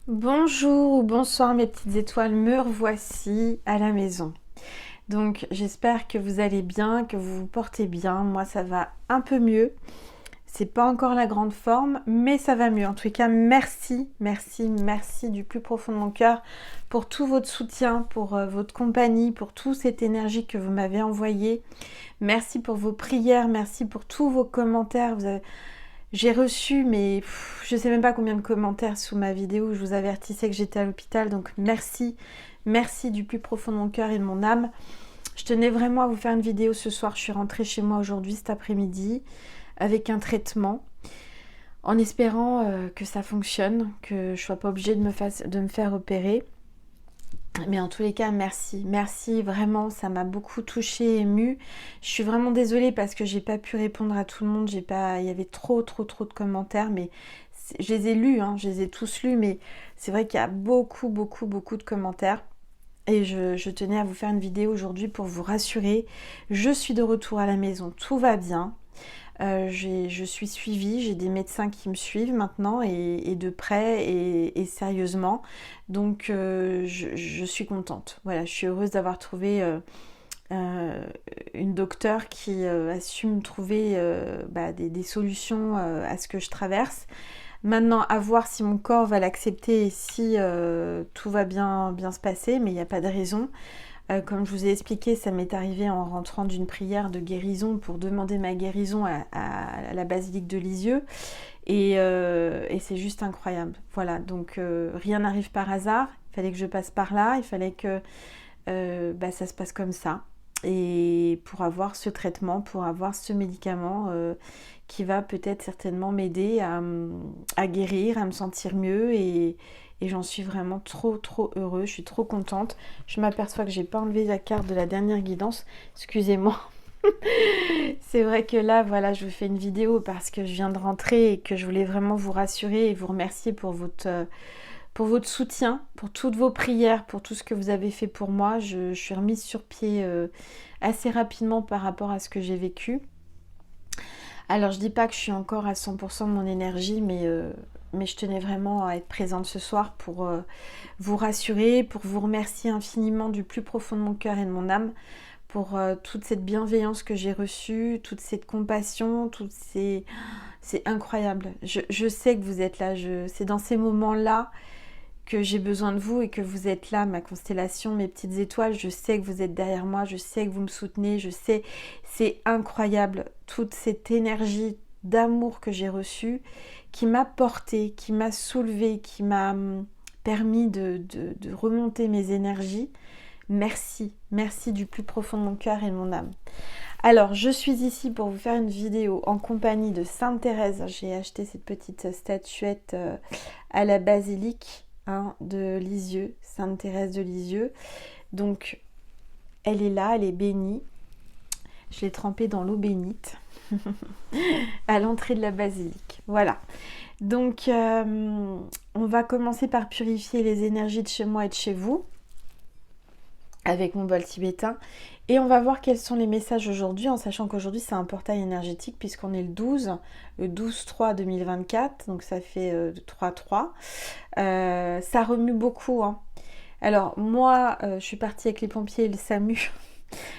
Bonjour ou bonsoir mes petites étoiles, me revoici à la maison. Donc j'espère que vous allez bien, que vous vous portez bien. Moi ça va un peu mieux. C'est pas encore la grande forme, mais ça va mieux. En tout cas, merci, merci, merci du plus profond de mon cœur pour tout votre soutien, pour votre compagnie, pour toute cette énergie que vous m'avez envoyée. Merci pour vos prières, merci pour tous vos commentaires. J'ai reçu, mais je sais même pas combien de commentaires sous ma vidéo où je vous avertissais que j'étais à l'hôpital. Donc merci, merci du plus profond de mon cœur et de mon âme. Je tenais vraiment à vous faire une vidéo ce soir. Je suis rentrée chez moi aujourd'hui, cet après-midi, avec un traitement, en espérant que ça fonctionne, que je sois pas obligée de me faire opérer. Mais en tous les cas, merci, merci vraiment, ça m'a beaucoup touchée, émue. Je suis vraiment désolée parce que j'ai pas pu répondre à tout le monde, il y avait trop de commentaires, mais je les ai lus, je les ai tous lus, mais c'est vrai qu'il y a beaucoup de commentaires. Et je tenais à vous faire une vidéo aujourd'hui pour vous rassurer. Je suis de retour à la maison, tout va bien. Je suis suivie, j'ai des médecins qui me suivent maintenant et de près et sérieusement. Donc je suis contente. Voilà, je suis heureuse d'avoir trouvé une docteure qui a su me trouver des solutions à ce que je traverse. Maintenant, à voir si mon corps va l'accepter et si tout va bien se passer, mais il n'y a pas de raison. Comme je vous ai expliqué, ça m'est arrivé en rentrant d'une prière de guérison pour demander ma guérison à la basilique de Lisieux. Et c'est juste incroyable. Voilà, donc rien n'arrive par hasard. Il fallait que je passe par là, il fallait que ça se passe comme ça. Et pour avoir ce traitement, pour avoir ce médicament qui va peut-être certainement m'aider à guérir, à me sentir mieux et j'en suis vraiment trop heureuse, je suis trop contente. Je m'aperçois que j'ai pas enlevé la carte de la dernière guidance, excusez-moi. C'est vrai que là, voilà, je vous fais une vidéo parce que je viens de rentrer et que je voulais vraiment vous rassurer et vous remercier pour votre soutien, pour toutes vos prières, pour tout ce que vous avez fait pour moi. Je suis remise sur pied assez rapidement par rapport à ce que j'ai vécu. Alors je dis pas que je suis encore à 100% de mon énergie, mais je tenais vraiment à être présente ce soir pour vous rassurer, pour vous remercier infiniment du plus profond de mon cœur et de mon âme pour toute cette bienveillance que j'ai reçue, toute cette compassion, c'est incroyable. Je sais que vous êtes là, c'est dans ces moments-là que j'ai besoin de vous et que vous êtes là, ma constellation, mes petites étoiles. Je sais que vous êtes derrière moi, je sais que vous me soutenez, je sais, c'est incroyable, toute cette énergie d'amour que j'ai reçue, qui m'a portée, qui m'a soulevée, qui m'a permis de remonter mes énergies. Merci, merci du plus profond de mon cœur et de mon âme. Alors, je suis ici pour vous faire une vidéo en compagnie de Sainte Thérèse. J'ai acheté cette petite statuette à la basilique de Lisieux, Sainte Thérèse de Lisieux. Donc, elle est là, elle est bénie. Je l'ai trempée dans l'eau bénite à l'entrée de la basilique. Voilà. Donc, on va commencer par purifier les énergies de chez moi et de chez vous avec mon bol tibétain. Et on va voir quels sont les messages aujourd'hui, en sachant qu'aujourd'hui c'est un portail énergétique puisqu'on est le 12/3/2024, donc ça fait 3/3. Ça remue beaucoup. Alors moi, je suis partie avec les pompiers et le SAMU.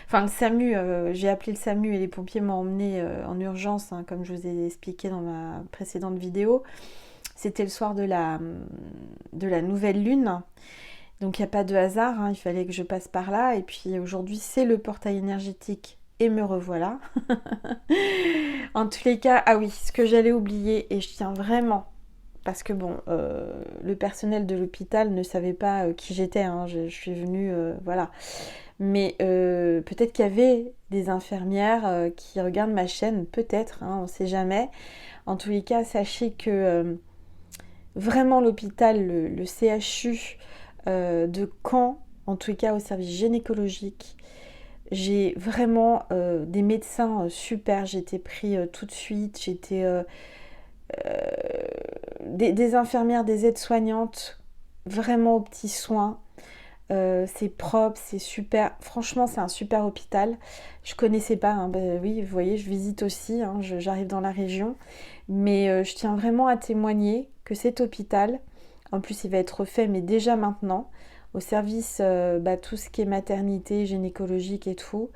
Enfin le SAMU, j'ai appelé le SAMU et les pompiers m'ont emmené en urgence, comme je vous ai expliqué dans ma précédente vidéo. C'était le soir de la nouvelle lune. Donc il n'y a pas de hasard, il fallait que je passe par là. Et puis aujourd'hui, c'est le portail énergétique et me revoilà. En tous les cas, ah oui, ce que j'allais oublier, et je tiens vraiment, parce que bon, le personnel de l'hôpital ne savait pas qui j'étais, je suis venue, voilà. Mais peut-être qu'il y avait des infirmières qui regardent ma chaîne, peut-être, on ne sait jamais. En tous les cas, sachez que vraiment l'hôpital, le CHU, de Caen, en tout cas au service gynécologique. J'ai vraiment des médecins super, j'ai été pris tout de suite, j'étais des infirmières, des aides-soignantes, vraiment aux petits soins. C'est propre, c'est super. Franchement, c'est un super hôpital. Je connaissais pas, oui, vous voyez, je visite aussi, j'arrive dans la région. Mais je tiens vraiment à témoigner que cet hôpital, En plus, il va être refait, mais déjà maintenant, au service, tout ce qui est maternité, gynécologique et tout,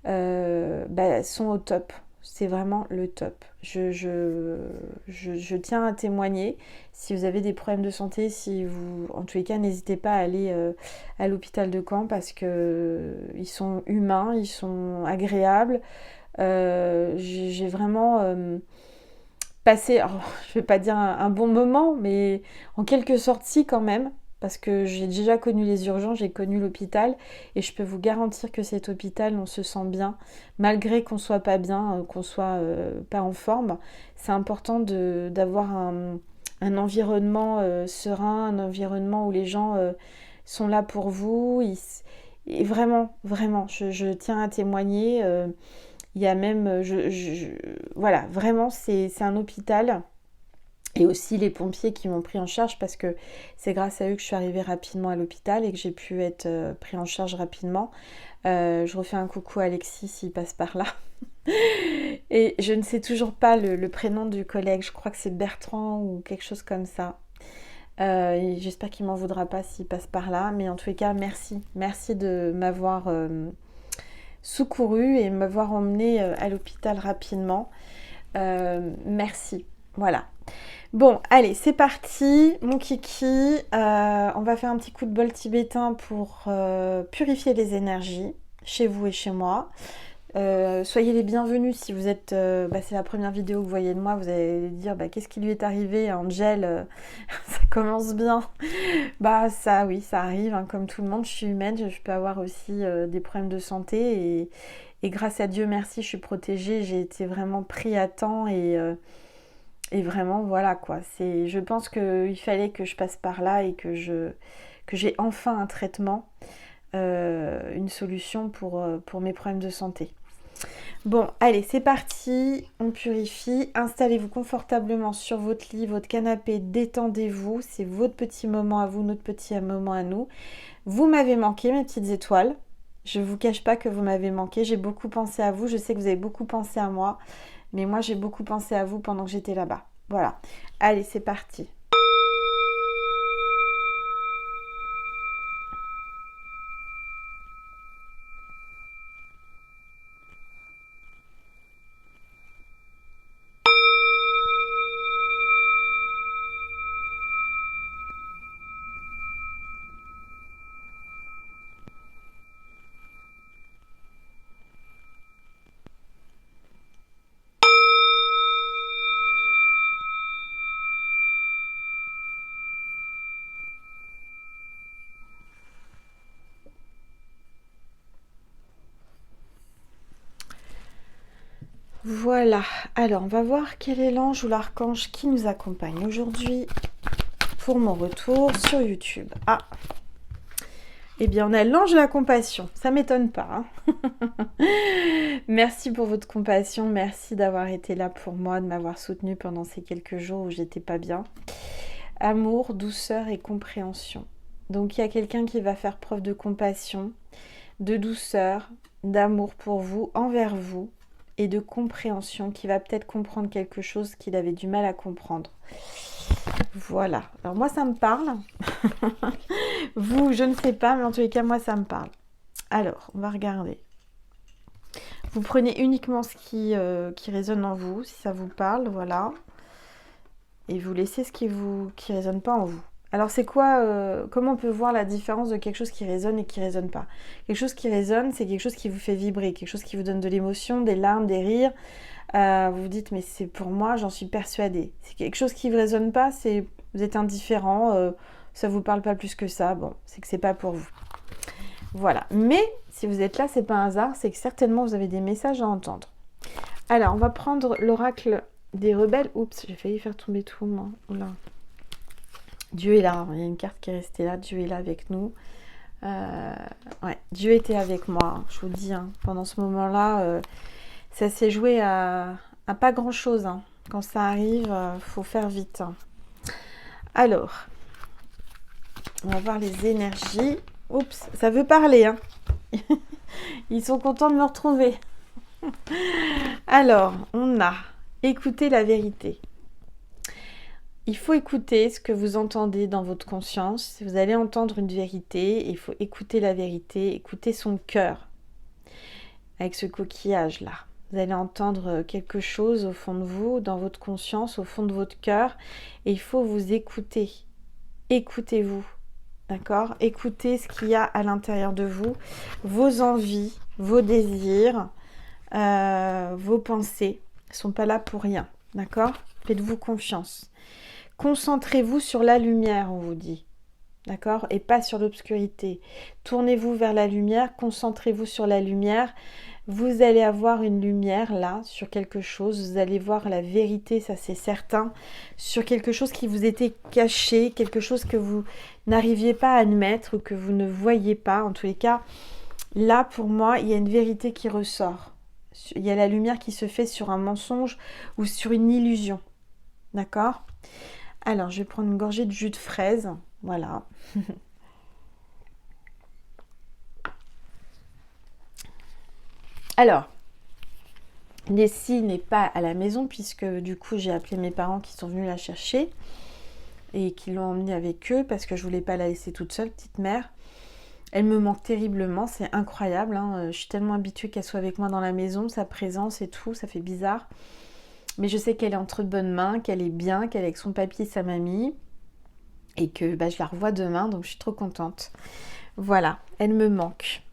sont au top. C'est vraiment le top. Je tiens à témoigner. Si vous avez des problèmes de santé, si vous, en tous les cas, n'hésitez pas à aller à l'hôpital de Caen parce que ils sont humains, ils sont agréables. J'ai vraiment passé, alors, je vais pas dire un bon moment, mais en quelque sorte si quand même. Parce que j'ai déjà connu les urgences, j'ai connu l'hôpital et je peux vous garantir que cet hôpital, on se sent bien, malgré qu'on soit pas bien, qu'on soit pas en forme. C'est important d'avoir un environnement serein, un environnement où les gens sont là pour vous. Et vraiment, vraiment, je tiens à témoigner. Il y a même, voilà, vraiment, c'est un hôpital. Et aussi les pompiers qui m'ont pris en charge parce que c'est grâce à eux que je suis arrivée rapidement à l'hôpital et que j'ai pu être pris en charge rapidement. Je refais un coucou à Alexis s'il passe par là. Et je ne sais toujours pas le prénom du collègue, je crois que c'est Bertrand ou quelque chose comme ça. J'espère qu'il m'en voudra pas s'il passe par là, mais en tous les cas, merci. Merci de m'avoir secouru et m'avoir emmené à l'hôpital rapidement. Merci. Voilà. Bon, allez, c'est parti, mon kiki. On va faire un petit coup de bol tibétain pour purifier les énergies chez vous et chez moi. Soyez les bienvenus si vous êtes... c'est la première vidéo que vous voyez de moi, vous allez dire qu'est-ce qui lui est arrivé à Angel. Ça commence bien. Ça, oui, ça arrive, hein, comme tout le monde, je suis humaine, je peux avoir aussi des problèmes de santé et grâce à Dieu, merci, je suis protégée, j'ai été vraiment pris à temps et vraiment, voilà quoi. Je pense qu'il fallait que je passe par là et que j'ai enfin un traitement, une solution pour mes problèmes de santé. Bon, allez, c'est parti, on purifie. Installez-vous confortablement sur votre lit, votre canapé, détendez-vous. C'est votre petit moment à vous, notre petit moment à nous. Vous m'avez manqué, mes petites étoiles. Je ne vous cache pas que vous m'avez manqué. J'ai beaucoup pensé à vous. Je sais que vous avez beaucoup pensé à moi. Mais moi, j'ai beaucoup pensé à vous pendant que j'étais là-bas. Voilà. Allez, c'est parti. Voilà, alors on va voir quel est l'ange ou l'archange qui nous accompagne aujourd'hui pour mon retour sur YouTube. Ah, eh bien on a l'ange de la compassion, ça m'étonne pas. Hein. Merci pour votre compassion, merci d'avoir été là pour moi, de m'avoir soutenue pendant ces quelques jours où j'étais pas bien. Amour, douceur et compréhension. Donc il y a quelqu'un qui va faire preuve de compassion, de douceur, d'amour pour vous, envers vous, et de compréhension, qui va peut-être comprendre quelque chose qu'il avait du mal à comprendre. Voilà. Alors moi, ça me parle. Vous, je ne sais pas, mais en tous les cas, moi, ça me parle. Alors, on va regarder. Vous prenez uniquement ce qui résonne en vous, si ça vous parle, voilà. Et vous laissez ce qui résonne pas en vous. Alors c'est quoi, comment on peut voir la différence de quelque chose qui résonne et qui résonne pas? Quelque chose qui résonne, c'est quelque chose qui vous fait vibrer, quelque chose qui vous donne de l'émotion, des larmes, des rires. Vous vous dites, mais c'est pour moi, j'en suis persuadée. C'est quelque chose qui ne résonne pas, c'est vous êtes indifférent, ça vous parle pas plus que ça, bon, c'est que c'est pas pour vous. Voilà, mais si vous êtes là, c'est pas un hasard, c'est que certainement vous avez des messages à entendre. Alors, on va prendre l'oracle des rebelles. Oups, j'ai failli faire tomber tout, moi. Oula. Dieu est là, il y a une carte qui est restée là, Dieu est là avec nous. Ouais, Dieu était avec moi, hein, je vous dis, hein, pendant ce moment-là, ça s'est joué à pas grand-chose. Hein. Quand ça arrive, faut faire vite. Hein. Alors, on va voir les énergies. Oups, ça veut parler. Hein. Ils sont contents de me retrouver. Alors, on a écouté la vérité. Il faut écouter ce que vous entendez dans votre conscience. Vous allez entendre une vérité et il faut écouter la vérité, écouter son cœur avec ce coquillage-là. Vous allez entendre quelque chose au fond de vous, dans votre conscience, au fond de votre cœur et il faut vous écouter. Écoutez-vous, d'accord? Écoutez ce qu'il y a à l'intérieur de vous, vos envies, vos désirs, vos pensées ne sont pas là pour rien, d'accord? Faites-vous confiance. Concentrez-vous sur la lumière, on vous dit, d'accord? Et pas sur l'obscurité. Tournez-vous vers la lumière, concentrez-vous sur la lumière. Vous allez avoir une lumière là, sur quelque chose. Vous allez voir la vérité, ça c'est certain, sur quelque chose qui vous était caché, quelque chose que vous n'arriviez pas à admettre ou que vous ne voyez pas. En tous les cas, là pour moi, il y a une vérité qui ressort. Il y a la lumière qui se fait sur un mensonge ou sur une illusion, d'accord? Alors, je vais prendre une gorgée de jus de fraise. Voilà. Alors, Nessie n'est pas à la maison puisque du coup, j'ai appelé mes parents qui sont venus la chercher et qui l'ont emmenée avec eux parce que je voulais pas la laisser toute seule, petite mère. Elle me manque terriblement, c'est incroyable. Hein. Je suis tellement habituée qu'elle soit avec moi dans la maison, sa présence et tout, ça fait bizarre. Mais je sais qu'elle est entre de bonnes mains, qu'elle est bien, qu'elle est avec son papy et sa mamie. Et que je la revois demain, donc je suis trop contente. Voilà, elle me manque.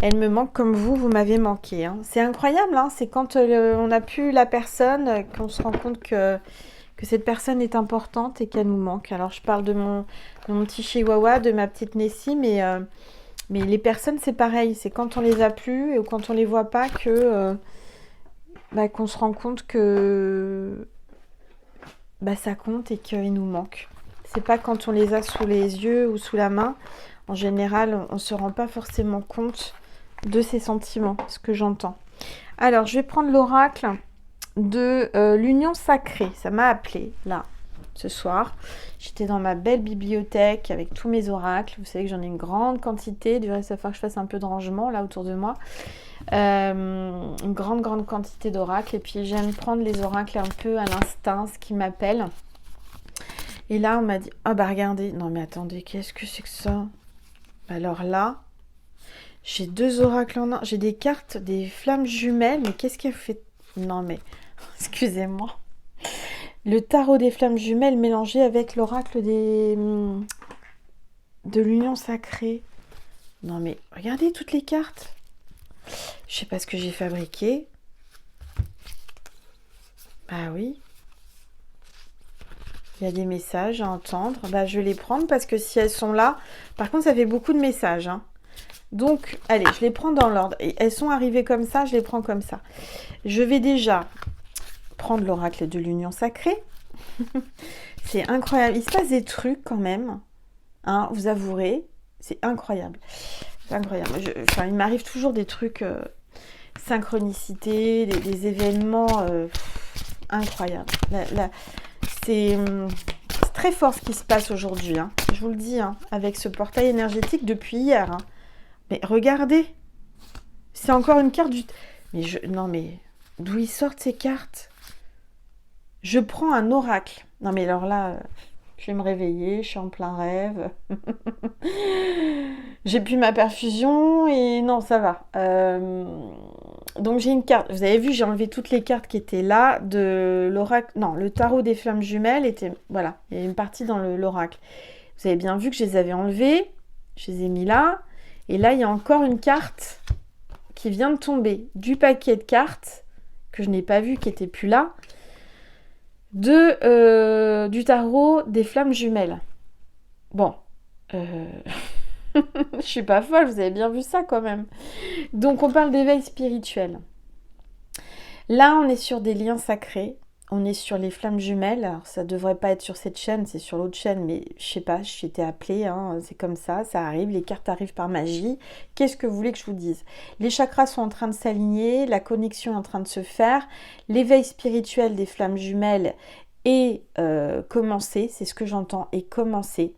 Elle me manque comme vous m'avez manqué. Hein. C'est incroyable, hein. C'est quand on n'a plus la personne qu'on se rend compte que cette personne est importante et qu'elle nous manque. Alors je parle de mon petit chihuahua, de ma petite Nessie, mais les personnes c'est pareil. C'est quand on les a plus ou quand on les voit pas que qu'on se rend compte que ça compte et qu'il nous manque. C'est pas quand on les a sous les yeux ou sous la main. En général, on ne se rend pas forcément compte de ces sentiments, ce que j'entends. Alors, je vais prendre l'oracle de l'union sacrée. Ça m'a appelé là, ce soir. J'étais dans ma belle bibliothèque avec tous mes oracles. Vous savez que j'en ai une grande quantité. Du reste, il va falloir que je fasse un peu de rangement là autour de moi. Une grande quantité d'oracles. Et puis, j'aime prendre les oracles un peu à l'instinct, ce qui m'appelle. Et là, on m'a dit, ah bah regardez, non mais attendez, qu'est-ce que c'est que ça? Alors là, j'ai 2 oracles en un, j'ai des cartes, des flammes jumelles, mais qu'est-ce qu'elle fait? Non mais, excusez-moi. Le tarot des flammes jumelles mélangé avec l'oracle de l'union sacrée. Non mais, regardez toutes les cartes. Je sais pas ce que j'ai fabriqué. Bah oui. Il y a des messages à entendre. Je vais les prendre parce que si elles sont là... Par contre, ça fait beaucoup de messages. Hein. Donc, allez, je les prends dans l'ordre. Et elles sont arrivées comme ça, je les prends comme ça. Je vais déjà prendre l'oracle de l'union sacrée. C'est incroyable. Il se passe des trucs quand même. Hein, vous avouerez. C'est incroyable. C'est incroyable. Il m'arrive toujours des trucs... synchronicité, des événements incroyables. C'est très fort ce qui se passe aujourd'hui, hein. Je vous le dis, hein, avec ce portail énergétique depuis hier. Hein. Mais regardez, c'est encore une carte du... Non mais, d'où ils sortent ces cartes? Je prends un oracle. Non mais alors là, je vais me réveiller, je suis en plein rêve. J'ai plus ma perfusion et non, ça va. Donc j'ai une carte. Vous avez vu, j'ai enlevé toutes les cartes qui étaient là de l'oracle. Non, le tarot des flammes jumelles était... Voilà, il y a une partie dans l'oracle. Vous avez bien vu que je les avais enlevées. Je les ai mis là. Et là, il y a encore une carte qui vient de tomber du paquet de cartes que je n'ai pas vu, qui n'était plus là, du tarot des flammes jumelles. Bon. Je suis pas folle, vous avez bien vu ça quand même. Donc on parle d'éveil spirituel. Là on est sur des liens sacrés, on est sur les flammes jumelles. Alors ça devrait pas être sur cette chaîne, c'est sur l'autre chaîne, mais je sais pas, j'ai été appelée, hein, c'est comme ça arrive, les cartes arrivent par magie. Qu'est-ce que vous voulez que je vous dise? Les chakras sont en train de s'aligner, la connexion est en train de se faire, l'éveil spirituel des flammes jumelles est commencé, c'est ce que j'entends, est commencé.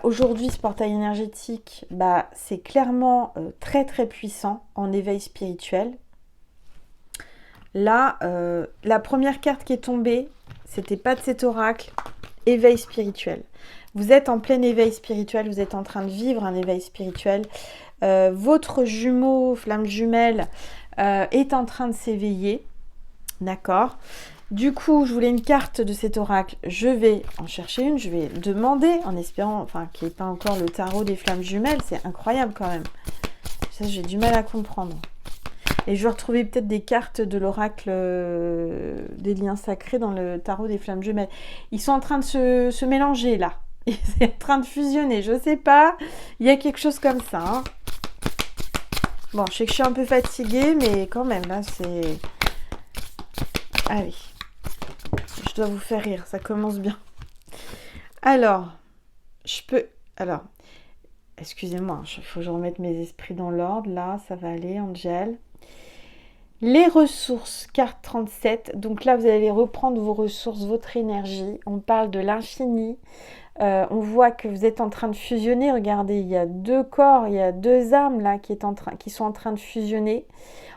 Aujourd'hui, ce portail énergétique, c'est clairement très très puissant en éveil spirituel. Là, la première carte qui est tombée, c'était pas de cet oracle. Éveil spirituel. Vous êtes en plein éveil spirituel, vous êtes en train de vivre un éveil spirituel. Votre jumeau, flamme jumelle, est en train de s'éveiller. D'accord. Du coup, je voulais une carte de cet oracle. Je vais en chercher une. Je vais demander en espérant, enfin, qu'il n'y ait pas encore le tarot des flammes jumelles. C'est incroyable quand même. Ça, j'ai du mal à comprendre. Et je vais retrouver peut-être des cartes de l'oracle des liens sacrés dans le tarot des flammes jumelles. Ils sont en train de se mélanger là. Ils sont en train de fusionner. Je sais pas. Il y a quelque chose comme ça. Hein. Bon, je sais que je suis un peu fatiguée, mais quand même, là, c'est... Allez. Je dois vous faire rire. Ça commence bien. Alors, je peux... Alors, excusez-moi. Il faut que je remette mes esprits dans l'ordre. Là, ça va aller, Angel. Les ressources, carte 37. Donc là, vous allez reprendre vos ressources, votre énergie. On parle de l'infini. On voit que vous êtes en train de fusionner. Regardez, il y a deux corps, il y a deux âmes là qui sont en train de fusionner,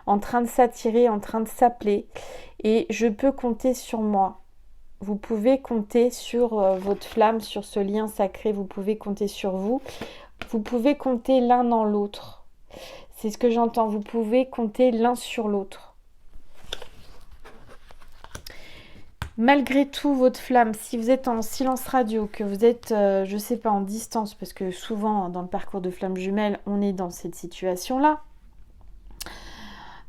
en train de s'attirer, en train de s'appeler. Et je peux compter sur moi. Vous pouvez compter sur votre flamme, sur ce lien sacré. Vous pouvez compter sur vous. Vous pouvez compter l'un dans l'autre. C'est ce que j'entends. Vous pouvez compter l'un sur l'autre. Malgré tout, votre flamme, si vous êtes en silence radio, que vous êtes, je ne sais pas, en distance, parce que souvent, dans le parcours de flamme jumelle, on est dans cette situation-là.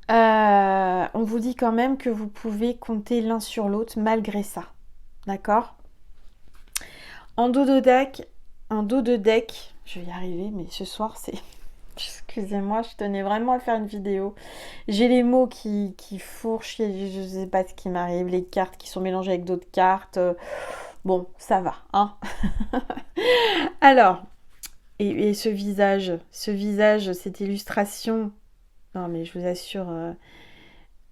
On vous dit quand même que vous pouvez compter l'un sur l'autre, malgré ça. D'accord ? En dos de deck, je vais y arriver, mais ce soir, c'est... Excusez-moi, je tenais vraiment à faire une vidéo. J'ai les mots qui fourchent, je ne sais pas ce qui m'arrive, les cartes qui sont mélangées avec d'autres cartes. Bon, ça va, hein. Alors, et ce visage, cette illustration, non mais je vous assure,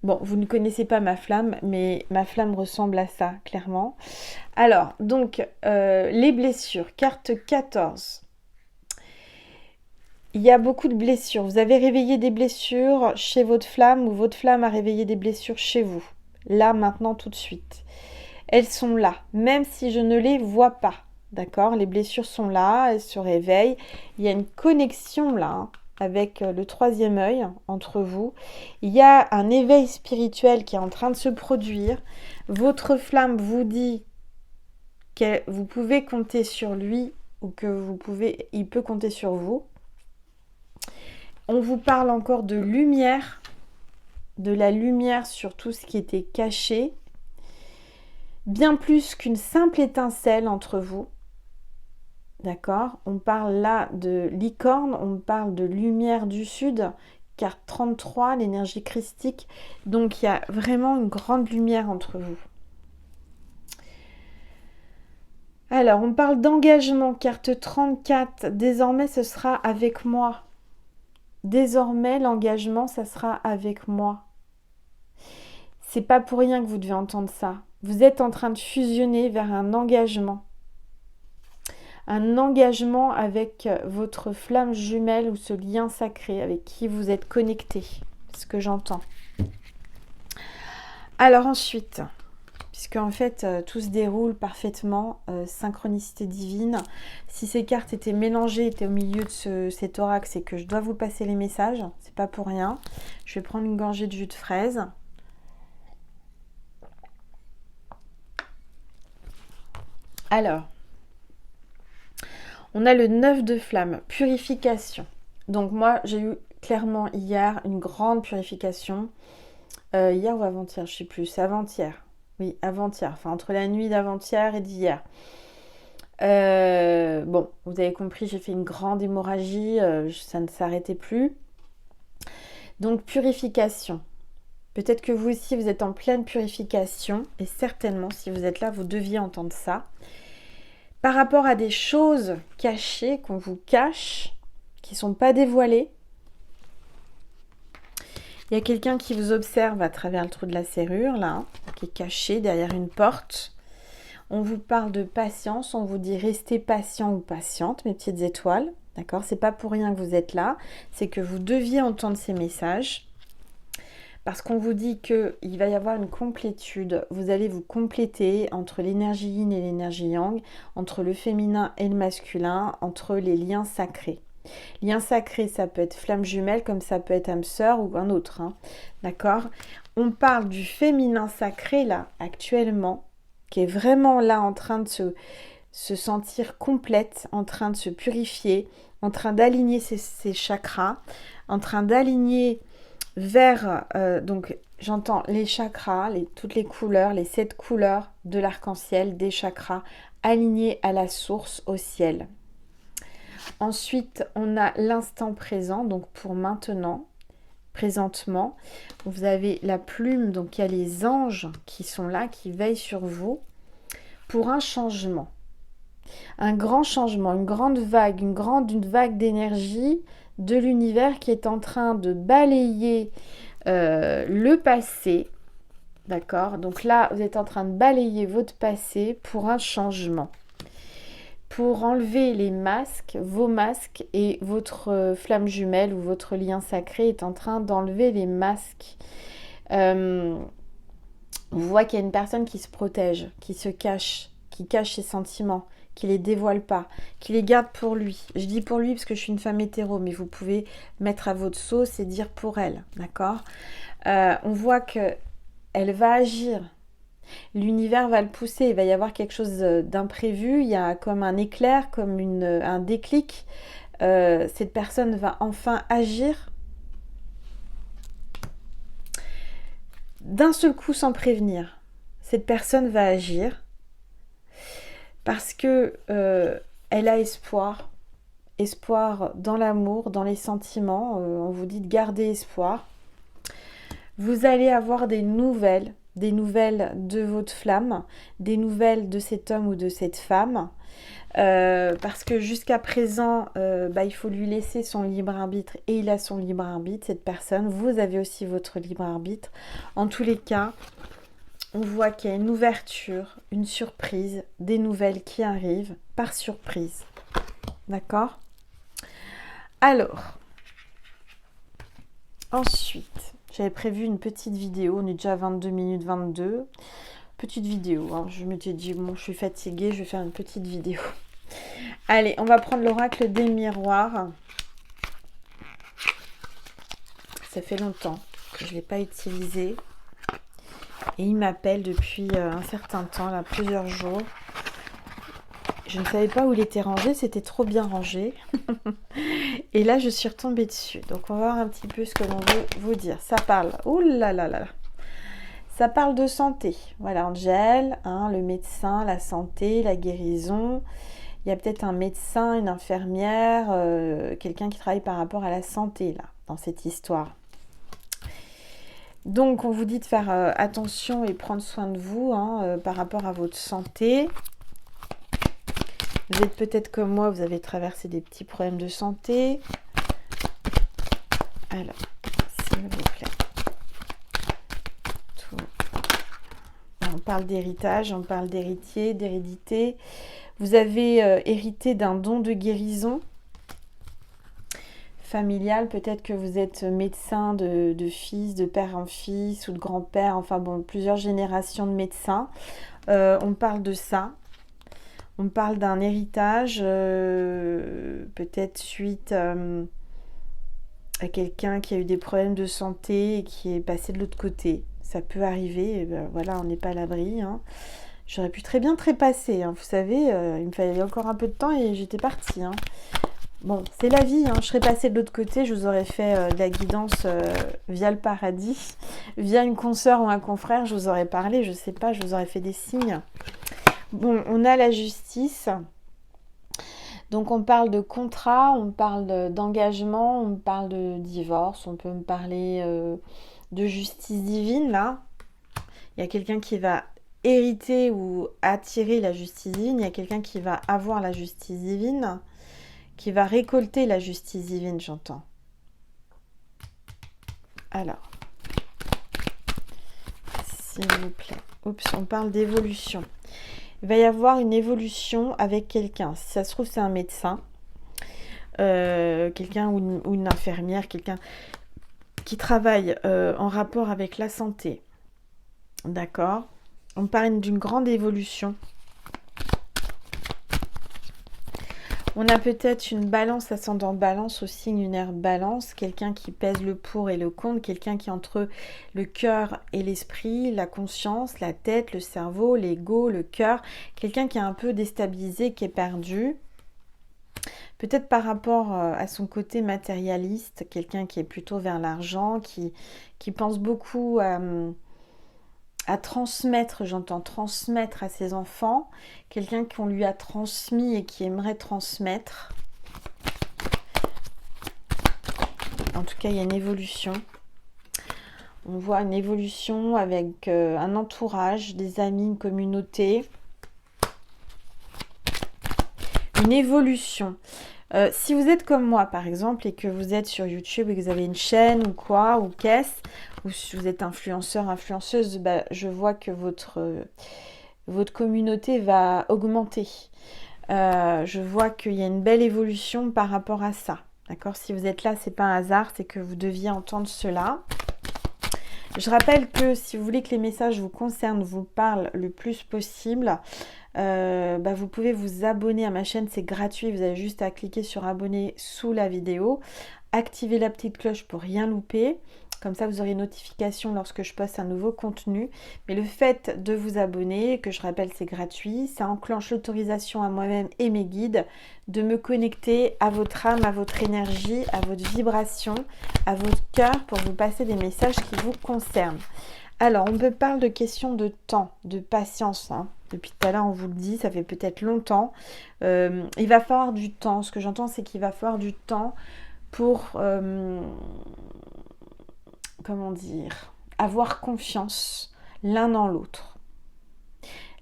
bon, vous ne connaissez pas ma flamme, mais ma flamme ressemble à ça, clairement. Alors, donc, les blessures, carte 14. Il y a beaucoup de blessures. Vous avez réveillé des blessures chez votre flamme ou votre flamme a réveillé des blessures chez vous. Là, maintenant, tout de suite. Elles sont là, même si je ne les vois pas. D'accord ? Les blessures sont là, elles se réveillent. Il y a une connexion là, hein, avec le troisième œil entre vous. Il y a un éveil spirituel qui est en train de se produire. Votre flamme vous dit que vous pouvez compter sur lui ou que il peut compter sur vous. On vous parle encore de lumière, de la lumière sur tout ce qui était caché, bien plus qu'une simple étincelle entre vous. D'accord ? On parle là de licorne, on parle de lumière du sud, carte 33, l'énergie christique. Donc il y a vraiment une grande lumière entre vous. Alors, on parle d'engagement, carte 34. Désormais, ce sera avec moi. Désormais, l'engagement, ça sera avec moi. C'est pas pour rien que vous devez entendre ça. Vous êtes en train de fusionner vers un engagement. Un engagement avec votre flamme jumelle ou ce lien sacré avec qui vous êtes connecté. C'est ce que j'entends. Alors ensuite, puisque en fait tout se déroule parfaitement, synchronicité divine. Si ces cartes étaient mélangées, étaient au milieu de cet oracle, c'est que je dois vous passer les messages, c'est pas pour rien. Je vais prendre une gorgée de jus de fraise. Alors, on a le 9 de flamme, purification. Donc moi, j'ai eu clairement hier une grande purification. Hier ou avant-hier, je ne sais plus, c'est avant-hier. Oui, avant-hier, enfin entre la nuit d'avant-hier et d'hier. Bon, vous avez compris, j'ai fait une grande hémorragie, ça ne s'arrêtait plus. Donc, purification. Peut-être que vous aussi, vous êtes en pleine purification, et certainement, si vous êtes là, vous deviez entendre ça. Par rapport à des choses cachées, qu'on vous cache, qui ne sont pas dévoilées, il y a quelqu'un qui vous observe à travers le trou de la serrure, là, hein, qui est caché derrière une porte. On vous parle de patience, on vous dit restez patient ou patiente, mes petites étoiles. D'accord ? C'est pas pour rien que vous êtes là, c'est que vous deviez entendre ces messages. Parce qu'on vous dit qu'il va y avoir une complétude. Vous allez vous compléter entre l'énergie yin et l'énergie yang, entre le féminin et le masculin, entre les liens sacrés. Lien sacré, ça peut être flamme jumelle, comme ça peut être âme sœur ou un autre. Hein. D'accord? On parle du féminin sacré, là, actuellement, qui est vraiment là en train de se sentir complète, en train de se purifier, en train d'aligner ses chakras, en train d'aligner vers, donc j'entends les chakras, toutes les couleurs, les 7 couleurs de l'arc-en-ciel, des chakras, alignés à la source, au ciel. Ensuite, on a l'instant présent, donc pour maintenant, présentement. Vous avez la plume, donc il y a les anges qui sont là, qui veillent sur vous pour un changement. Un grand changement, une grande vague, une vague d'énergie de l'univers qui est en train de balayer le passé. D'accord? Donc là, vous êtes en train de balayer votre passé pour un changement. Pour enlever les masques, vos masques, et votre flamme jumelle ou votre lien sacré est en train d'enlever les masques. On voit qu'il y a une personne qui se protège, qui se cache, qui cache ses sentiments, qui les dévoile pas, qui les garde pour lui. Je dis pour lui parce que je suis une femme hétéro, mais vous pouvez mettre à votre sauce et dire pour elle, d'accord? On voit que elle va agir. L'univers va le pousser, il va y avoir quelque chose d'imprévu, il y a comme un éclair, comme un déclic. Cette personne va enfin agir d'un seul coup sans prévenir. Cette personne va agir parce que elle a espoir. Espoir dans l'amour, dans les sentiments. On vous dit de garder espoir. Vous allez avoir des nouvelles de votre flamme, des nouvelles de cet homme ou de cette femme, parce que jusqu'à présent, il faut lui laisser son libre arbitre, et il a son libre arbitre, cette personne. Vous avez aussi votre libre arbitre. En tous les cas, on voit qu'il y a une ouverture, une surprise, des nouvelles qui arrivent par surprise. D'accord? Alors, ensuite, j'avais prévu une petite vidéo, on est déjà à 22 minutes 22. Petite vidéo, hein. Je m'étais dit, bon, je suis fatiguée, je vais faire une petite vidéo. Allez, on va prendre l'oracle des miroirs. Ça fait longtemps que je ne l'ai pas utilisé. Et il m'appelle depuis un certain temps, là, plusieurs jours. Je ne savais pas où il était rangé, c'était trop bien rangé. Et là, je suis retombée dessus. Donc, on va voir un petit peu ce que l'on veut vous dire. Ça parle, ouh là là là là. Ça parle de santé. Voilà, Angel, hein, le médecin, la santé, la guérison. Il y a peut-être un médecin, une infirmière, quelqu'un qui travaille par rapport à la santé, là, dans cette histoire. Donc, on vous dit de faire attention et prendre soin de vous hein, par rapport à votre santé. Vous êtes peut-être comme moi, vous avez traversé des petits problèmes de santé. Alors, s'il vous plaît. Tout. On parle d'héritage, on parle d'héritier, d'hérédité. Vous avez hérité d'un don de guérison familial. Peut-être que vous êtes médecin de fils, de père en fils ou de grand-père. Enfin bon, plusieurs générations de médecins. On parle de ça. On parle d'un héritage, peut-être suite à quelqu'un qui a eu des problèmes de santé et qui est passé de l'autre côté. Ça peut arriver, voilà, on n'est pas à l'abri. Hein. J'aurais pu très bien trépasser, hein. Vous savez, il me fallait encore un peu de temps et j'étais partie. Hein. Bon, c'est la vie, hein. Je serais passée de l'autre côté, je vous aurais fait de la guidance via le paradis, via une consoeur ou un confrère, je vous aurais parlé, je sais pas, je vous aurais fait des signes. Bon, on a la justice. Donc on parle de contrat, on parle d'engagement, on parle de divorce, on peut me parler de justice divine là. Il y a quelqu'un qui va hériter ou attirer la justice divine, il y a quelqu'un qui va avoir la justice divine, qui va récolter la justice divine, j'entends. Alors, s'il vous plaît. Oups, on parle d'évolution. Il va y avoir une évolution avec quelqu'un. Si ça se trouve, c'est un médecin, quelqu'un ou une infirmière, quelqu'un. qui travaille en rapport avec la santé. D'accord? On parle d'une grande évolution. On a peut-être une balance ascendant balance au signe lunaire balance, quelqu'un qui pèse le pour et le contre, quelqu'un qui est entre le cœur et l'esprit, la conscience, la tête, le cerveau, l'ego, le cœur, quelqu'un qui est un peu déstabilisé, qui est perdu. Peut-être par rapport à son côté matérialiste, quelqu'un qui est plutôt vers l'argent, qui pense beaucoup à transmettre, j'entends transmettre à ses enfants, quelqu'un qu'on lui a transmis et qui aimerait transmettre. En tout cas, il y a une évolution. On voit une évolution avec un entourage, des amis, une communauté. Une évolution. Si vous êtes comme moi, par exemple, et que vous êtes sur YouTube et que vous avez une chaîne ou quoi, ou qu'est-ce, ou si vous êtes influenceur, influenceuse, bah, je vois que votre communauté va augmenter. Je vois qu'il y a une belle évolution par rapport à ça. D'accord? Si vous êtes là, c'est pas un hasard, c'est que vous deviez entendre cela. Je rappelle que si vous voulez que les messages vous concernent, vous parlent le plus possible, bah vous pouvez vous abonner à ma chaîne, c'est gratuit, vous avez juste à cliquer sur abonner sous la vidéo, activer la petite cloche pour rien louper, comme ça vous aurez une notification lorsque je poste un nouveau contenu. Mais le fait de vous abonner, que je rappelle c'est gratuit, ça enclenche l'autorisation à moi-même et mes guides de me connecter à votre âme, à votre énergie, à votre vibration, à votre cœur pour vous passer des messages qui vous concernent. Alors, on me parle de questions de temps, de patience. Hein. Depuis tout à l'heure, on vous le dit, ça fait peut-être longtemps. Il va falloir du temps. Ce que j'entends, c'est qu'il va falloir du temps pour, comment dire, avoir confiance l'un dans l'autre.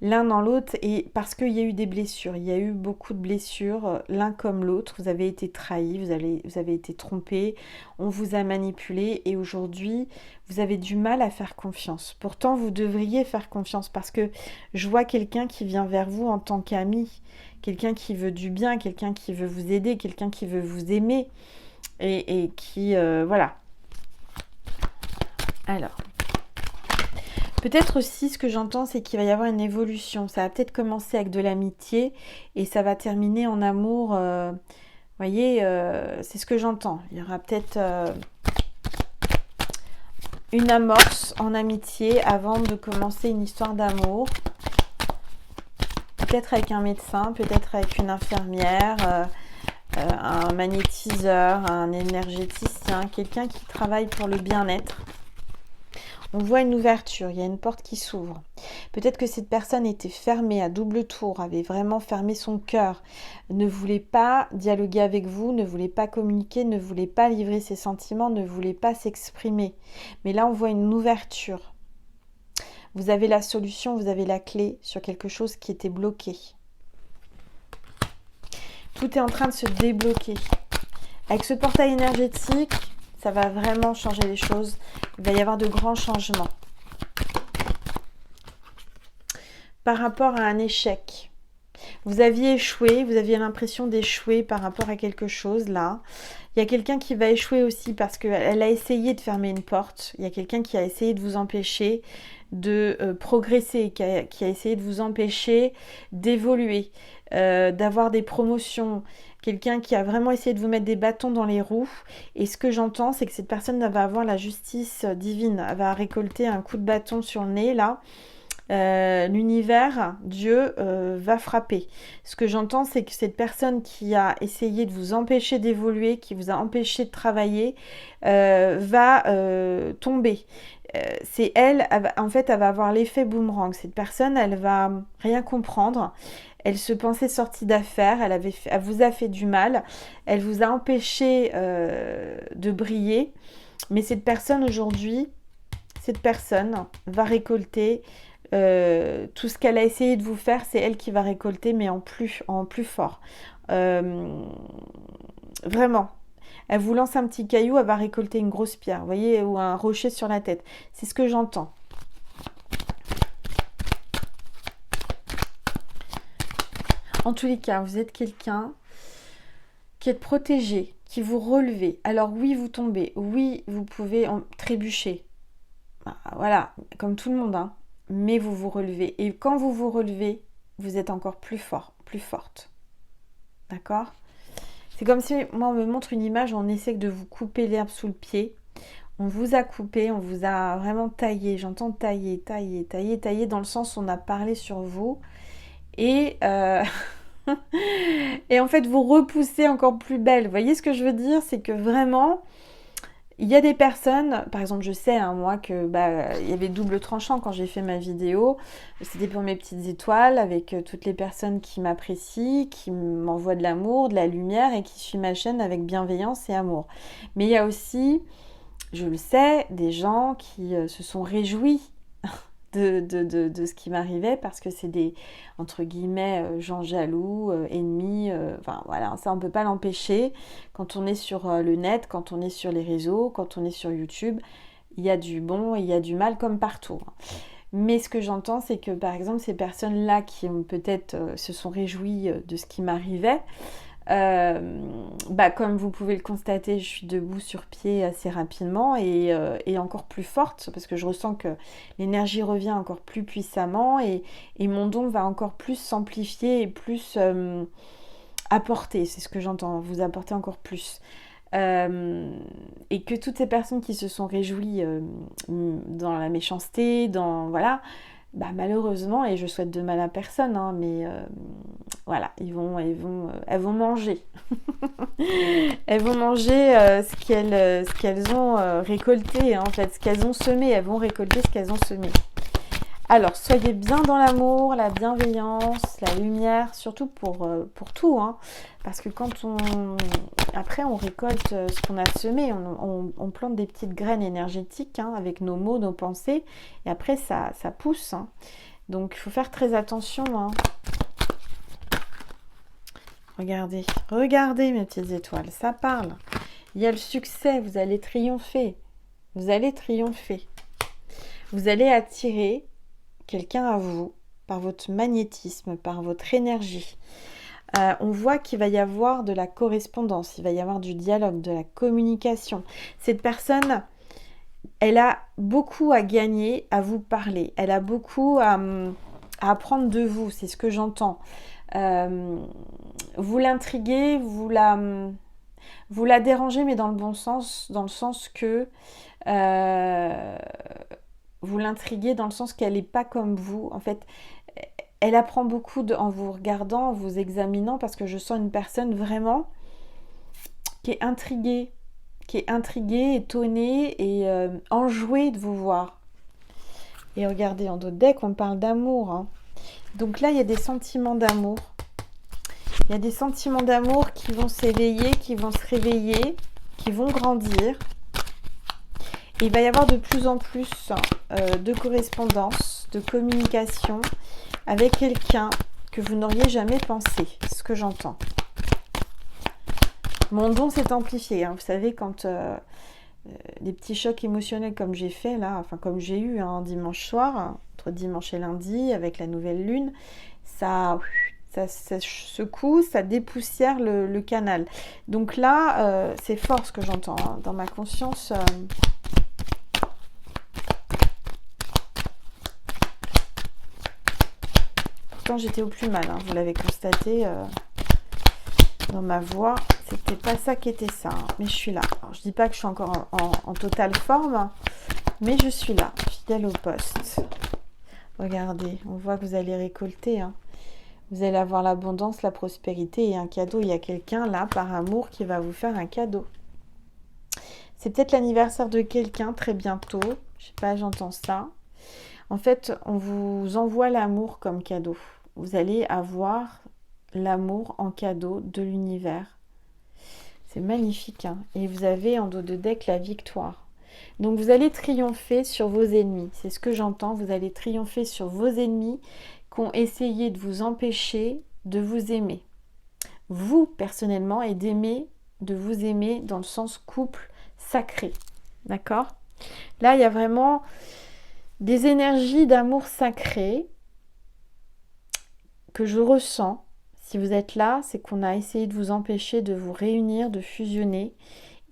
L'un dans l'autre, et parce qu'il y a eu des blessures, il y a eu beaucoup de blessures, l'un comme l'autre, vous avez été trahi, vous avez été trompé, on vous a manipulé, et aujourd'hui, vous avez du mal à faire confiance. Pourtant, vous devriez faire confiance, parce que je vois quelqu'un qui vient vers vous en tant qu'ami, quelqu'un qui veut du bien, quelqu'un qui veut vous aider, quelqu'un qui veut vous aimer, et qui, voilà. Alors... Peut-être aussi, ce que j'entends, c'est qu'il va y avoir une évolution. Ça va peut-être commencer avec de l'amitié et ça va terminer en amour. Voyez, c'est ce que j'entends. Il y aura peut-être une amorce en amitié avant de commencer une histoire d'amour. Peut-être avec un médecin, peut-être avec une infirmière, un magnétiseur, un énergéticien, quelqu'un qui travaille pour le bien-être. On voit une ouverture, il y a une porte qui s'ouvre. Peut-être que cette personne était fermée à double tour, avait vraiment fermé son cœur, ne voulait pas dialoguer avec vous, ne voulait pas communiquer, ne voulait pas livrer ses sentiments, ne voulait pas s'exprimer. Mais là, on voit une ouverture. Vous avez la solution, vous avez la clé sur quelque chose qui était bloqué. Tout est en train de se débloquer. Avec ce portail énergétique, ça va vraiment changer les choses. Il va y avoir de grands changements. Par rapport à un échec, vous aviez échoué, vous aviez l'impression d'échouer par rapport à quelque chose là. Il y a quelqu'un qui va échouer aussi parce qu'elle a essayé de fermer une porte. Il y a quelqu'un qui a essayé de vous empêcher de progresser, qui a essayé de vous empêcher d'évoluer, d'avoir des promotions. Quelqu'un qui a vraiment essayé de vous mettre des bâtons dans les roues. Et ce que j'entends, c'est que cette personne va avoir la justice divine. Elle va récolter un coup de bâton sur le nez, là. L'univers, Dieu, va frapper. Ce que j'entends, c'est que cette personne qui a essayé de vous empêcher d'évoluer, qui vous a empêché de travailler, va tomber. C'est elle, en fait, elle va avoir l'effet boomerang. Cette personne, elle va rien comprendre. Elle se pensait sortie d'affaires, elle vous a fait du mal, elle vous a empêché de briller. Mais cette personne aujourd'hui, cette personne va récolter tout ce qu'elle a essayé de vous faire, c'est elle qui va récolter, mais en plus fort. Vraiment. Elle vous lance un petit caillou, elle va récolter une grosse pierre, vous voyez, ou un rocher sur la tête. C'est ce que j'entends. En tous les cas, vous êtes quelqu'un qui est protégé, qui vous relevez. Alors oui, vous tombez, oui, vous pouvez trébucher. Voilà, comme tout le monde, hein. Mais vous vous relevez. Et quand vous vous relevez, vous êtes encore plus fort, plus forte. D'accord? C'est comme si, moi, on me montre une image, on essaie de vous couper l'herbe sous le pied. On vous a coupé, on vous a vraiment taillé. J'entends tailler, tailler, tailler, tailler, dans le sens où on a parlé sur vous. Et, et en fait, vous repoussez encore plus belle. Vous voyez ce que je veux dire? C'est que vraiment, il y a des personnes, par exemple, je sais, hein, moi, que il y avait double tranchant quand j'ai fait ma vidéo. C'était pour mes petites étoiles, avec toutes les personnes qui m'apprécient, qui m'envoient de l'amour, de la lumière et qui suivent ma chaîne avec bienveillance et amour. Mais il y a aussi, je le sais, des gens qui se sont réjouis de ce qui m'arrivait parce que c'est des, entre guillemets, gens jaloux, ennemis, enfin voilà, ça on peut pas l'empêcher. Quand on est sur le net, quand on est sur les réseaux, quand on est sur YouTube, il y a du bon et il y a du mal comme partout. Mais ce que j'entends, c'est que par exemple ces personnes-là qui ont peut-être se sont réjouies de ce qui m'arrivait, comme vous pouvez le constater, je suis debout sur pied assez rapidement et encore plus forte parce que je ressens que l'énergie revient encore plus puissamment et mon don va encore plus s'amplifier et plus apporter, c'est ce que j'entends, vous apporter encore plus. Et que toutes ces personnes qui se sont réjouies dans la méchanceté, dans voilà, malheureusement, et je souhaite de mal à personne, hein, mais voilà, elles vont manger. Elles vont manger ce qu'elles ont récolté, hein, en fait, ce qu'elles ont semé. Elles vont récolter ce qu'elles ont semé. Alors, soyez bien dans l'amour, la bienveillance, la lumière, surtout pour tout, hein, parce que quand après on récolte ce qu'on a semé, on plante des petites graines énergétiques, hein, avec nos mots, nos pensées, et après ça pousse, hein. Donc il faut faire très attention, hein. Regardez mes petites étoiles, ça parle. Il y a le succès, vous allez triompher. Vous allez triompher. Vous allez attirer quelqu'un à vous par votre magnétisme, par votre énergie. On voit qu'il va y avoir de la correspondance, il va y avoir du dialogue, de la communication. Cette personne, elle a beaucoup à gagner à vous parler. Elle a beaucoup à apprendre de vous, c'est ce que j'entends. Vous l'intriguez, vous la dérangez, mais dans le bon sens, dans le sens que vous l'intriguez dans le sens qu'elle n'est pas comme vous. En fait, elle apprend beaucoup en vous regardant, en vous examinant, parce que je sens une personne vraiment qui est intriguée, étonnée et enjouée de vous voir. Et regardez, en d'autres decks, on parle d'amour, hein. Donc là, il y a des sentiments d'amour. Il y a des sentiments d'amour qui vont s'éveiller, qui vont se réveiller, qui vont grandir. Et il va y avoir de plus en plus de correspondance, de communication avec quelqu'un que vous n'auriez jamais pensé. C'est ce que j'entends. Mon don s'est amplifié, hein. Vous savez, quand des petits chocs émotionnels comme j'ai fait là, enfin comme j'ai eu dimanche soir, entre dimanche et lundi, avec la nouvelle lune, ça secoue, ça dépoussière le canal. Donc là, c'est fort ce que j'entends, hein. Dans ma conscience... Pourtant, j'étais au plus mal, hein. Vous l'avez constaté dans ma voix, c'était pas ça qui était ça, hein. Mais je suis là. Alors, je dis pas que je suis encore en totale forme, mais je suis là, fidèle au poste. Regardez, on voit que vous allez récolter, hein. Vous allez avoir l'abondance, la prospérité et un cadeau. Il y a quelqu'un là, par amour, qui va vous faire un cadeau. C'est peut-être l'anniversaire de quelqu'un très bientôt. Je sais pas, j'entends ça. En fait, on vous envoie l'amour comme cadeau. Vous allez avoir l'amour en cadeau de l'univers. C'est magnifique, hein. Et vous avez en dos de deck la victoire. Donc vous allez triompher sur vos ennemis. C'est ce que j'entends. Vous allez triompher sur vos ennemis qui ont essayé de vous empêcher de vous aimer. Vous, personnellement, et de vous aimer dans le sens couple sacré. D'accord? Là, il y a vraiment des énergies d'amour sacré que je ressens. Si vous êtes là, c'est qu'on a essayé de vous empêcher de vous réunir, de fusionner,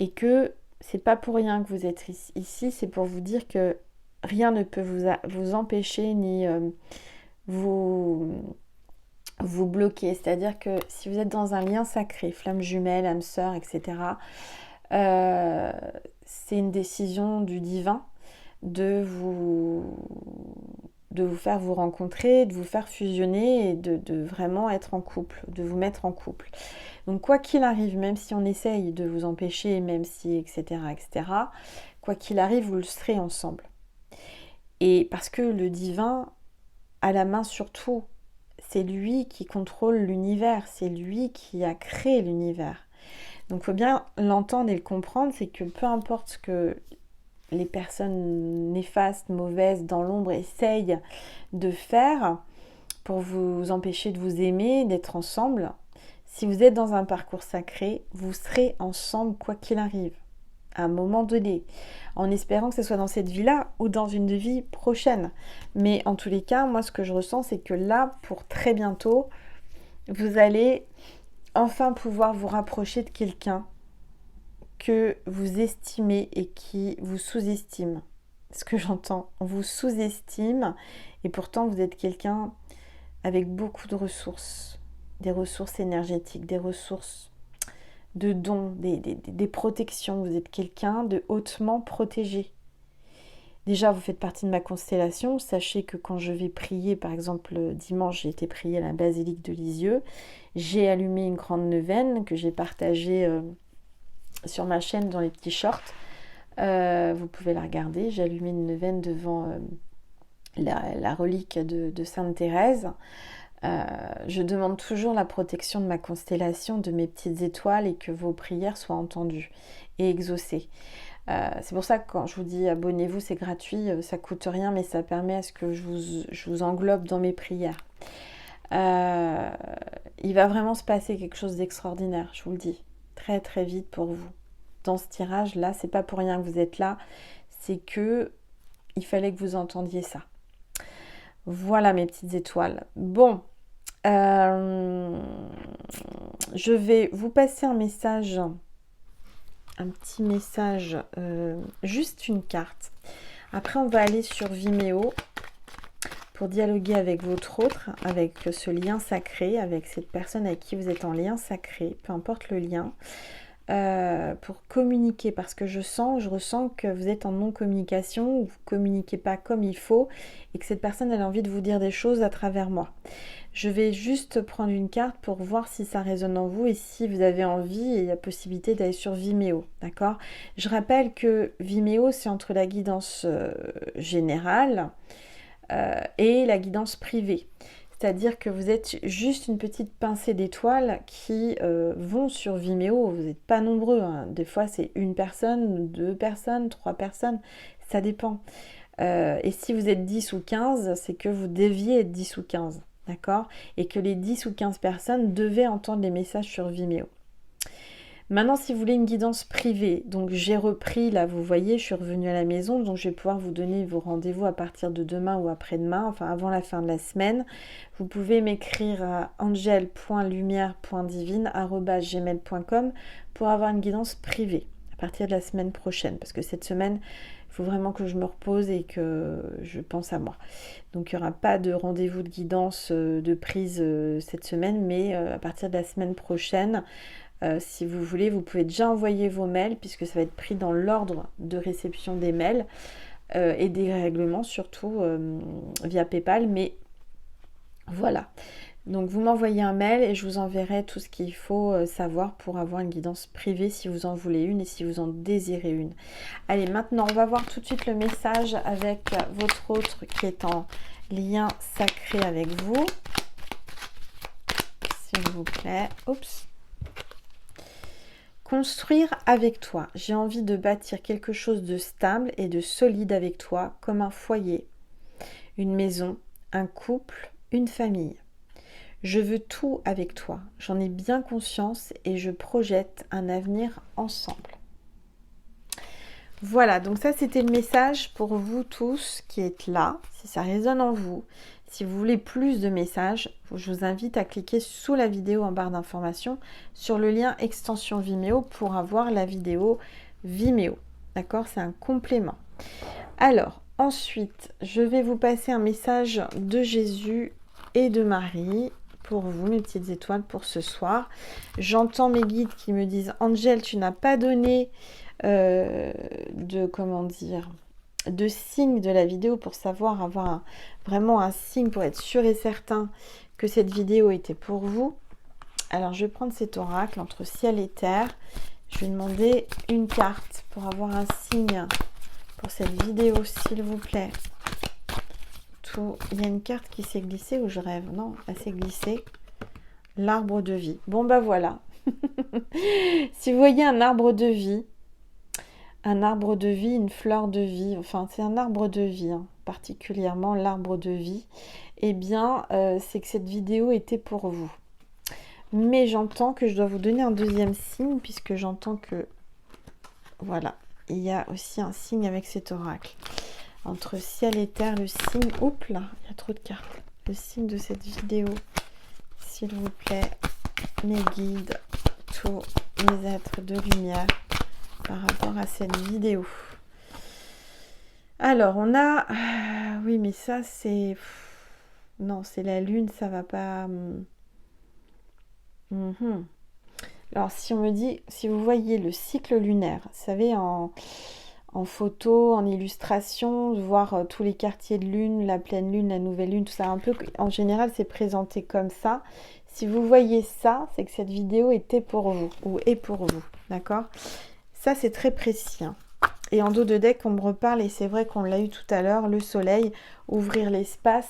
et que c'est pas pour rien que vous êtes ici, c'est pour vous dire que rien ne peut vous empêcher ni vous bloquer. C'est-à-dire que si vous êtes dans un lien sacré, flamme jumelle, âme sœur, etc., c'est une décision du divin de vous faire vous rencontrer, de vous faire fusionner et de vraiment être en couple, de vous mettre en couple. Donc quoi qu'il arrive, même si on essaye de vous empêcher, même si, etc., etc., quoi qu'il arrive, vous le serez ensemble. Et parce que le divin a la main sur tout, c'est lui qui contrôle l'univers, c'est lui qui a créé l'univers. Donc il faut bien l'entendre et le comprendre, c'est que peu importe ce que les personnes néfastes, mauvaises, dans l'ombre essayent de faire pour vous empêcher de vous aimer, d'être ensemble, si vous êtes dans un parcours sacré, vous serez ensemble quoi qu'il arrive, à un moment donné, en espérant que ce soit dans cette vie-là ou dans une vie prochaine. Mais en tous les cas, moi ce que je ressens, c'est que là, pour très bientôt, vous allez enfin pouvoir vous rapprocher de quelqu'un que vous estimez et qui vous sous-estime. Ce que j'entends, on vous sous-estime et pourtant vous êtes quelqu'un avec beaucoup de ressources, des ressources énergétiques, des ressources de dons, des protections. Vous êtes quelqu'un de hautement protégé. Déjà, vous faites partie de ma constellation. Sachez que quand je vais prier, par exemple, dimanche, j'ai été prier à la basilique de Lisieux. J'ai allumé une grande neuvaine que j'ai partagée sur ma chaîne dans les petits shorts. Vous pouvez la regarder. J'ai allumé une neuvaine devant la relique de Sainte Thérèse. Je demande toujours la protection de ma constellation, de mes petites étoiles et que vos prières soient entendues et exaucées. C'est pour ça que quand je vous dis abonnez-vous, c'est gratuit, ça coûte rien, mais ça permet à ce que je vous englobe dans mes prières. Il va vraiment se passer quelque chose d'extraordinaire, je vous le dis, très très vite pour vous. Dans ce tirage là, c'est pas pour rien que vous êtes là, c'est que il fallait que vous entendiez ça. Voilà mes petites étoiles. Bon, je vais vous passer un message, un petit message, juste une carte. Après, on va aller sur Vimeo pour dialoguer avec votre autre, avec ce lien sacré, avec cette personne avec qui vous êtes en lien sacré, peu importe le lien. Pour communiquer, parce que je ressens que vous êtes en non-communication, ou vous ne communiquez pas comme il faut, et que cette personne a envie de vous dire des choses à travers moi. Je vais juste prendre une carte pour voir si ça résonne en vous et si vous avez envie et la possibilité d'aller sur Vimeo, d'accord? Je rappelle que Vimeo, c'est entre la guidance générale et la guidance privée. C'est-à-dire que vous êtes juste une petite pincée d'étoiles qui vont sur Vimeo. Vous n'êtes pas nombreux, hein. Des fois, c'est une personne, 2 personnes, 3 personnes. Ça dépend. Et si vous êtes 10 ou 15, c'est que vous deviez être 10 ou 15. D'accord? Et que les 10 ou 15 personnes devaient entendre les messages sur Vimeo. Maintenant, si vous voulez une guidance privée, donc j'ai repris, là vous voyez, je suis revenue à la maison, donc je vais pouvoir vous donner vos rendez-vous à partir de demain ou après-demain, enfin avant la fin de la semaine. Vous pouvez m'écrire à angel.lumière.divine@gmail.com pour avoir une guidance privée à partir de la semaine prochaine, parce que cette semaine, il faut vraiment que je me repose et que je pense à moi. Donc il n'y aura pas de rendez-vous de guidance de prise cette semaine, mais à partir de la semaine prochaine, si vous voulez, vous pouvez déjà envoyer vos mails puisque ça va être pris dans l'ordre de réception des mails et des règlements surtout via PayPal. Mais voilà. Donc vous m'envoyez un mail et je vous enverrai tout ce qu'il faut savoir pour avoir une guidance privée si vous en voulez une et si vous en désirez une. Allez, maintenant on va voir tout de suite le message avec votre autre qui est en lien sacré avec vous. S'il vous plaît. Oups. Construire avec toi. J'ai envie de bâtir quelque chose de stable et de solide avec toi, comme un foyer, une maison, un couple, une famille. Je veux tout avec toi. J'en ai bien conscience et je projette un avenir ensemble. Voilà, donc ça c'était le message pour vous tous qui êtes là. Si ça résonne en vous, si vous voulez plus de messages, je vous invite à cliquer sous la vidéo en barre d'information sur le lien extension Vimeo pour avoir la vidéo Vimeo. D'accord? C'est un complément. Alors, ensuite, je vais vous passer un message de Jésus et de Marie pour vous, mes petites étoiles, pour ce soir. J'entends mes guides qui me disent « Angel, tu n'as pas donné de signe de la vidéo pour savoir avoir vraiment un signe pour être sûr et certain que cette vidéo était pour vous. » Alors, je vais prendre cet oracle entre ciel et terre. Je vais demander une carte pour avoir un signe pour cette vidéo, s'il vous plaît. Il y a une carte qui s'est glissée ou je rêve? Non, elle s'est glissée. L'arbre de vie. Bon, bah voilà. Si vous voyez un arbre de vie, une fleur de vie, enfin c'est un arbre de vie, hein, particulièrement l'arbre de vie, eh bien c'est que cette vidéo était pour vous. Mais j'entends que je dois vous donner un deuxième signe, puisque j'entends que, voilà, il y a aussi un signe avec cet oracle. Entre ciel et terre, le signe, oups là, il y a trop de cartes. Le signe de cette vidéo, s'il vous plaît, mes guides, tous mes êtres de lumière, par rapport à cette vidéo. Alors, on a... oui, mais ça, c'est... Non, c'est la lune, ça va pas... Alors, si on me dit... Si vous voyez le cycle lunaire, vous savez, en photo, en illustration, de voir tous les quartiers de lune, la pleine lune, la nouvelle lune, tout ça, un peu... En général, c'est présenté comme ça. Si vous voyez ça, c'est que cette vidéo était pour vous, ou est pour vous, d'accord ? Ça, c'est très précis. Hein. Et en dos de deck, on me reparle, et c'est vrai qu'on l'a eu tout à l'heure, le soleil, ouvrir l'espace,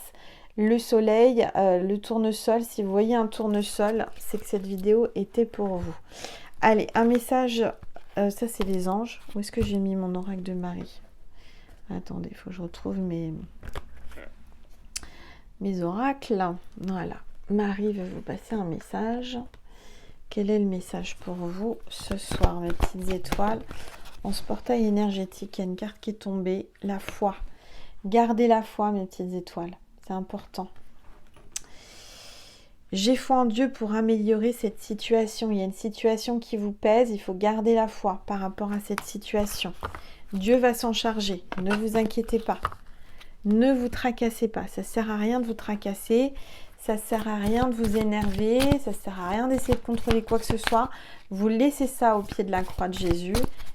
le soleil, le tournesol. Si vous voyez un tournesol, c'est que cette vidéo était pour vous. Allez, un message, ça c'est les anges. Où est-ce que j'ai mis mon oracle de Marie? Attendez, il faut que je retrouve mes oracles. Voilà, Marie va vous passer un message. Quel est le message pour vous ce soir, mes petites étoiles? En ce portail énergétique, il y a une carte qui est tombée, la foi. Gardez la foi, mes petites étoiles. C'est important. J'ai foi en Dieu pour améliorer cette situation. Il y a une situation qui vous pèse, il faut garder la foi par rapport à cette situation. Dieu va s'en charger, ne vous inquiétez pas. Ne vous tracassez pas, ça ne sert à rien de vous tracasser. Ça ne sert à rien de vous énerver, ça ne sert à rien d'essayer de contrôler quoi que ce soit. Vous laissez ça au pied de la croix de Jésus.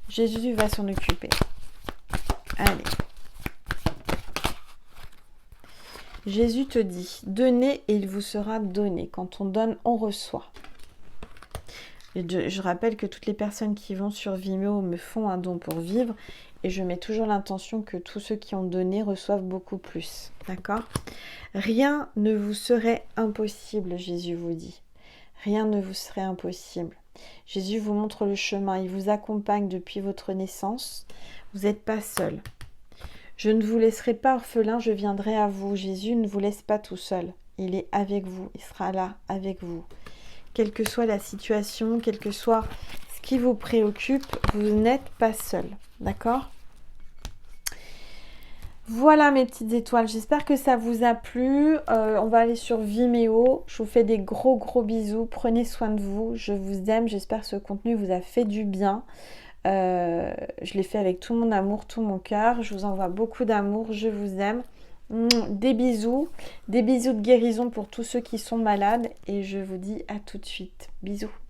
Jésus va s'en occuper. Allez. Jésus te dit, donnez et il vous sera donné. Quand on donne, on reçoit. Et je rappelle que toutes les personnes qui vont sur Vimeo me font un don pour vivre. Et je mets toujours l'intention que tous ceux qui ont donné reçoivent beaucoup plus. D'accord ? Rien ne vous serait impossible, Jésus vous dit. Rien ne vous serait impossible. Jésus vous montre le chemin. Il vous accompagne depuis votre naissance. Vous n'êtes pas seul. Je ne vous laisserai pas orphelin, je viendrai à vous. Jésus ne vous laisse pas tout seul. Il est avec vous. Il sera là avec vous. Quelle que soit la situation, quel que soit ce qui vous préoccupe, vous n'êtes pas seul. D'accord ? Voilà mes petites étoiles, j'espère que ça vous a plu. On va aller sur Vimeo. Je vous fais des gros bisous. Prenez soin de vous. Je vous aime. J'espère que ce contenu vous a fait du bien. Je l'ai fait avec tout mon amour, tout mon cœur. Je vous envoie beaucoup d'amour. Je vous aime. Des bisous. Des bisous de guérison pour tous ceux qui sont malades. Et je vous dis à tout de suite. Bisous.